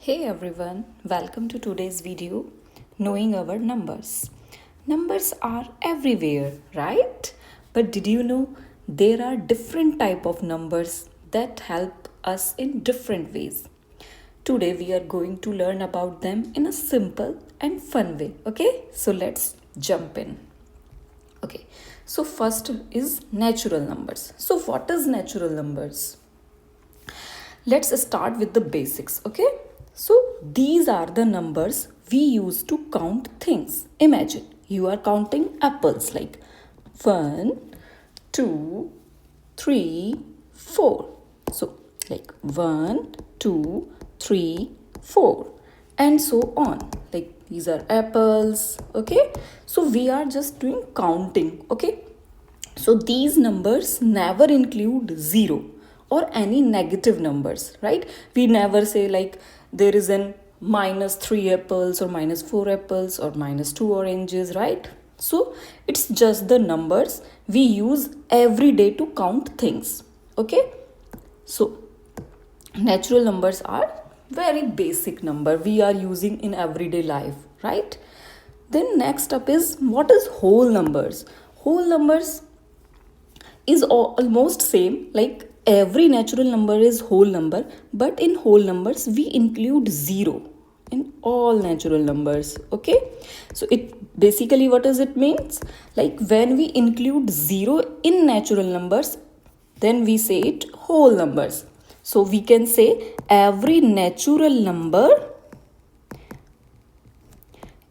Hey everyone, welcome to today's video, Knowing Our Numbers. Numbers are everywhere, right? But did you know there are different type of numbers that help us in different ways? Today we are going to learn about them in a simple and fun way, okay? So let's jump in. Okay, so first is natural numbers. So what is natural numbers? Let's start with the basics, okay? So these are the numbers we use to count things. Imagine you are counting apples like 1, 2, 3, 4. So like 1, 2, 3, 4 and so on. Like these are apples, okay? So we are just doing counting, okay? So these numbers never include 0 or any negative numbers, right? We never say like there is an minus 3 apples or minus 4 apples or minus 2 oranges, right? So it's just the numbers we use every day to count things, okay? So natural numbers are very basic number we are using in everyday life, right? Then next up is what is whole numbers? Whole numbers is almost same, like every natural number is whole number, but in whole numbers we include 0 in all natural numbers, okay? So it basically, what does it means? Like when we include 0 in natural numbers, then we say it whole numbers. So we can say every natural number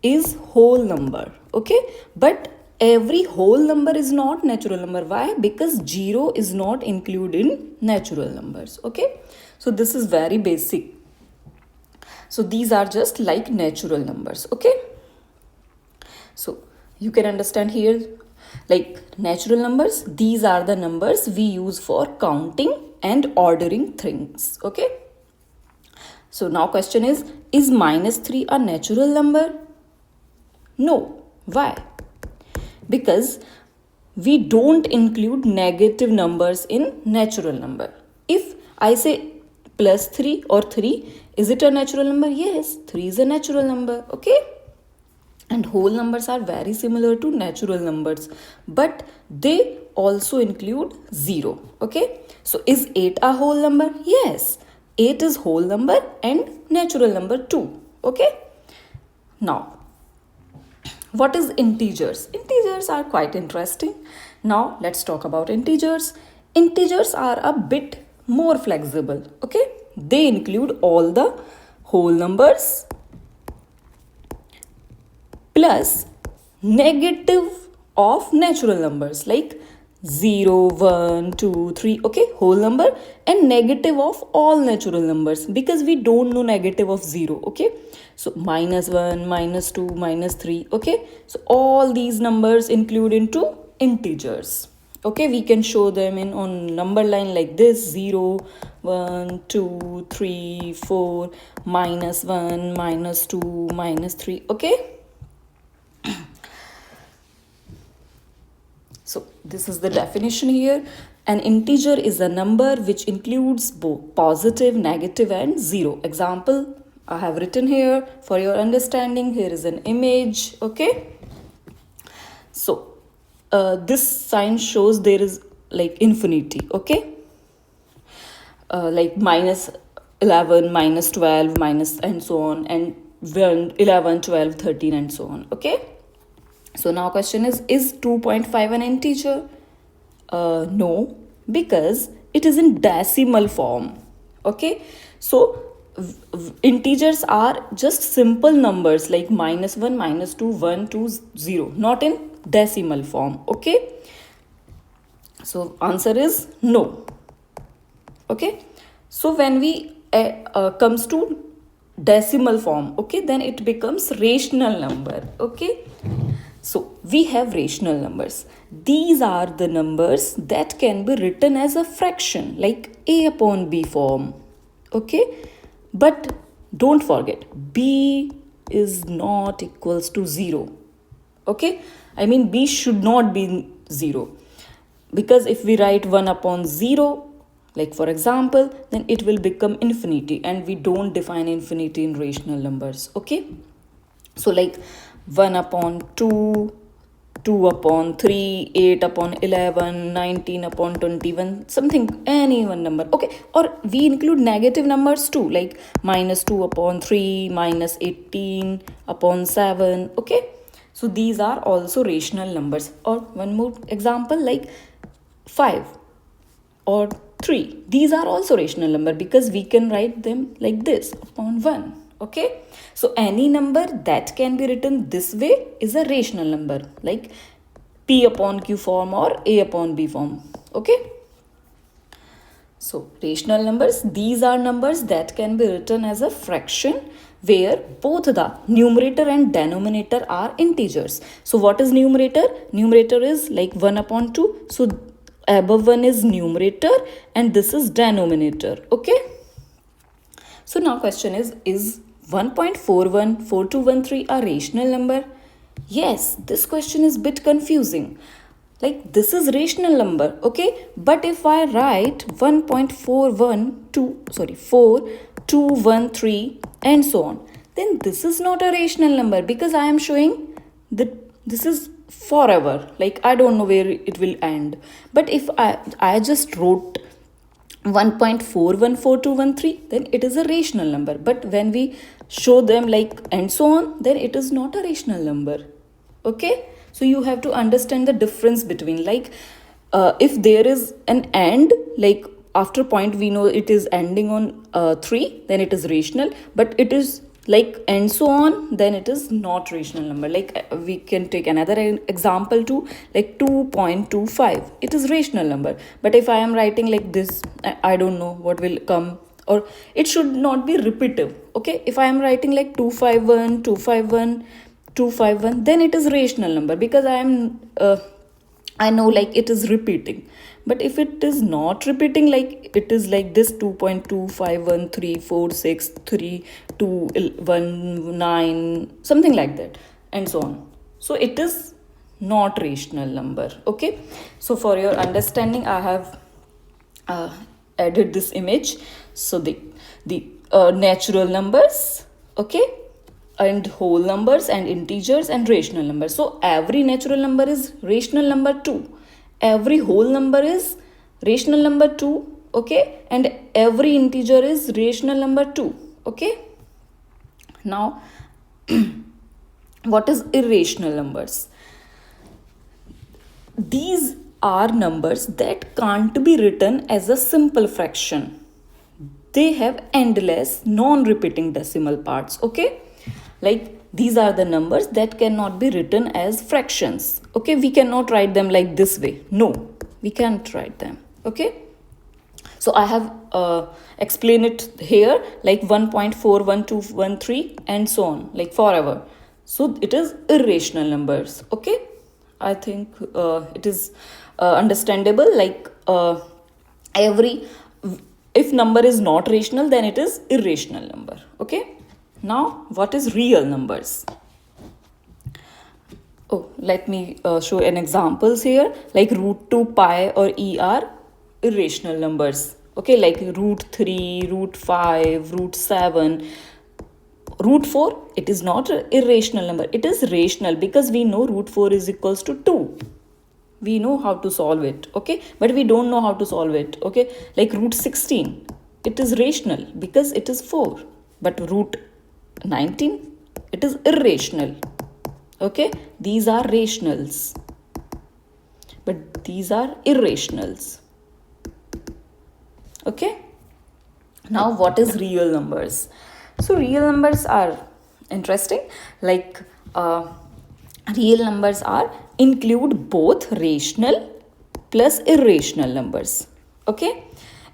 is whole number, okay? But every whole number is not natural number. Why? Because 0 is not included in natural numbers, okay? So this is very basic. So these are just like natural numbers, okay? So you can understand here, like natural numbers, these are the numbers we use for counting and ordering things, okay? So now question is minus 3 a natural number? No. Why? Because we don't include negative numbers in natural number. If I say plus 3 or 3, is it a natural number? Yes, 3 is a natural number, okay? And whole numbers are very similar to natural numbers, but they also include 0, okay? So is 8 a whole number? Yes, 8 is whole number and natural number too, okay? Now, what is integers? Integers are quite interesting. Now let's talk about integers. Integers are a bit more flexible, okay? They include all the whole numbers plus negative of natural numbers like 0, 1, 2, 3, okay, whole number, and negative of all natural numbers, because we don't know negative of 0, okay? So minus 1, minus 2, minus 3, okay? So all these numbers include into integers, okay? We can show them in on number line like this: 0, 1, 2, 3, 4, minus 1, minus 2, minus 3, okay? So this is the definition here. An integer is a number which includes both positive, negative and 0. Example I have written here for your understanding. Here is an image, okay? So this sign shows there is like infinity, okay? Like minus 11, minus 12, minus and so on, and 11, 12, 13 and so on, okay? So now question is 2.5 an integer? No, because it is in decimal form, okay? So integers are just simple numbers like minus 1, minus 2, 1, 2, 0, not in decimal form, okay? So answer is no, okay? So when we comes to decimal form, okay, then it becomes rational number, okay? So we have rational numbers. These are the numbers that can be written as a fraction like a upon b form, okay? But don't forget, b is not equals to 0, okay? I mean b should not be 0, because if we write 1 upon 0, Like for example, then it will become infinity, and we don't define infinity in rational numbers. Okay, so like 1 upon 2, 2 upon 3, 8 upon 11, 19 upon 21, something, any one number. Okay, or we include negative numbers too, like minus 2 upon 3, minus 18 upon 7. Okay, so these are also rational numbers. Or one more example, like 5 or 3. These are also rational number because we can write them like this upon 1. Okay, so any number that can be written this way is a rational number, like P upon Q form or A upon B form. Okay, so rational numbers, these are numbers that can be written as a fraction where both the numerator and denominator are integers. So what is numerator? Numerator is like 1 upon 2. So above 1 is numerator and this is denominator. Okay, so now question is 1.414213 a rational number? Yes, this question is a bit confusing. Like this is rational number, okay? But if I write 4213 and so on, then this is not a rational number because I am showing that this is forever. Like I don't know where it will end. But if I just wrote 1.414213, then it is a rational number. But when we show them like and so on, then it is not a rational number. Okay, so you have to understand the difference between, like if there is an end, like after point we know it is ending on 3, then it is rational. But it is like and so on, then it is not rational number. Like we can take another example too, like 2.25, it is rational number. But if I am writing like this, I don't know what will come, or it should not be repetitive. Okay, if I am writing like 251, 251, 251, then it is rational number because I know like it is repeating. But if it is not repeating, like it is like this 2.25134632119, something like that and so on, so it is not rational number. Okay, so for your understanding I have added this image. So the natural numbers, okay, and whole numbers and integers and rational numbers. So every natural number is rational number 2, every whole number is rational number 2, okay, and every integer is rational number 2. Okay, now what is irrational numbers? These are numbers that can't be written as a simple fraction. They have endless non-repeating decimal parts. Okay, like these are the numbers that cannot be written as fractions. Okay, we cannot write them like this way. No, we can't write them. Okay, so I have explained it here, like 1.41213 and so on, like forever. So it is irrational numbers. Okay, I think it is understandable. Like if number is not rational, then it is irrational number. Okay, now what is real numbers? Oh, let me show an examples here, like root 2, pi or e are irrational numbers. Okay, like root 3, root 5, root 7, root 4, it is not an irrational number, it is rational because we know root 4 is equals to 2. We know how to solve it. Okay, but we don't know how to solve it. Okay, like root 16, it is rational because it is 4. But root 19, it is irrational. Okay, these are rationals, but these are irrationals. Okay, now what is real numbers? So real numbers are interesting. Like real numbers are include both rational plus irrational numbers. Okay,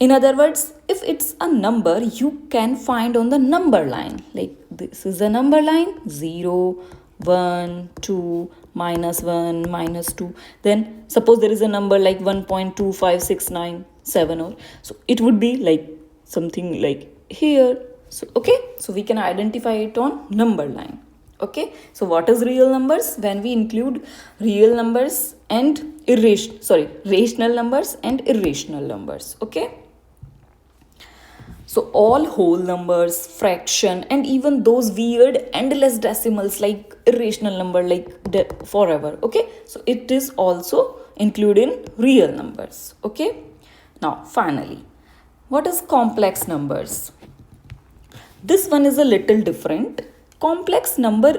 in other words, if it's a number you can find on the number line, like this is a number line, 0, 1, 2, minus 1, minus 2. Then suppose there is a number like 1.25697, or so it would be like something like here. So okay, so we can identify it on number line. Okay, so what is real numbers? When we include real numbers and rational numbers and irrational numbers. Okay, So all whole numbers, fraction, and even those weird endless decimals like irrational number like forever. Okay, so it is also included in real numbers. Okay, now finally, what is complex numbers? This one is a little different. Complex number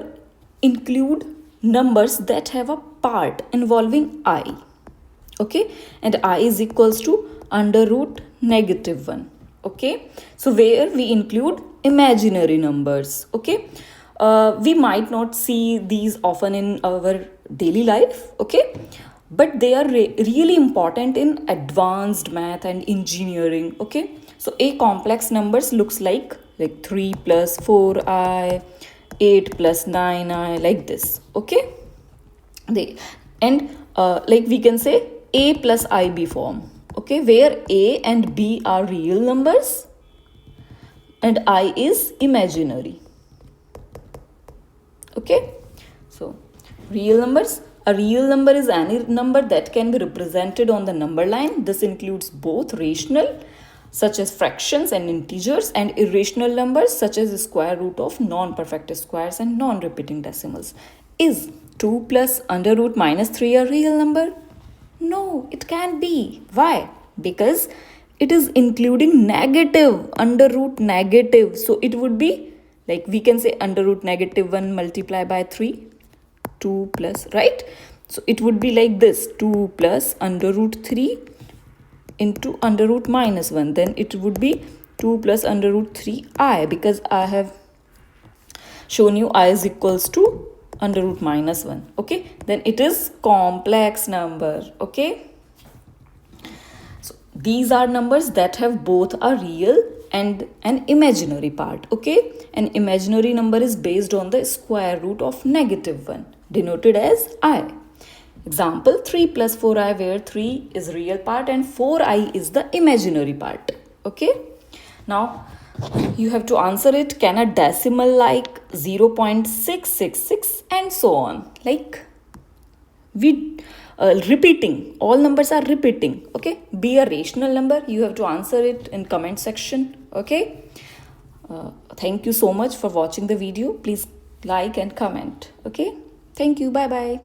include numbers that have a part involving I. Okay, and I is equals to under root -1. Okay, so where we include imaginary numbers. Okay, we might not see these often in our daily life. Okay, but they are really important in advanced math and engineering. Okay, so a complex numbers looks like 3 plus 4i, 8 plus 9i, like this. Okay, they and like we can say a plus ib form. Okay, where a and b are real numbers and I is imaginary. Okay, so real numbers, a real number is any number that can be represented on the number line. This includes both rational such as fractions and integers, and irrational numbers such as the square root of non-perfect squares and non-repeating decimals. Is 2 plus under root -3 a real number? No, it can't be. Why? Because it is including negative, under root negative. So it would be like we can say under root -1 multiplied by 3, 2 plus, right? So it would be like this, 2 plus under root 3 into under root -1. Then it would be 2 plus under root 3i, because I have shown you I is equals to under root -1. Okay, then it is complex number. Okay, so these are numbers that have both a real and an imaginary part. Okay, an imaginary number is based on the square root of -1, denoted as I. Example 3 plus 4i, where 3 is real part and 4i is the imaginary part. Okay, now you have to answer it. Can a decimal like 0.666 and so on, like we repeating, all numbers are repeating. Okay, be a rational number. You have to answer it in comment section. Okay, thank you so much for watching the video. Please like and comment. Okay, thank you. Bye bye.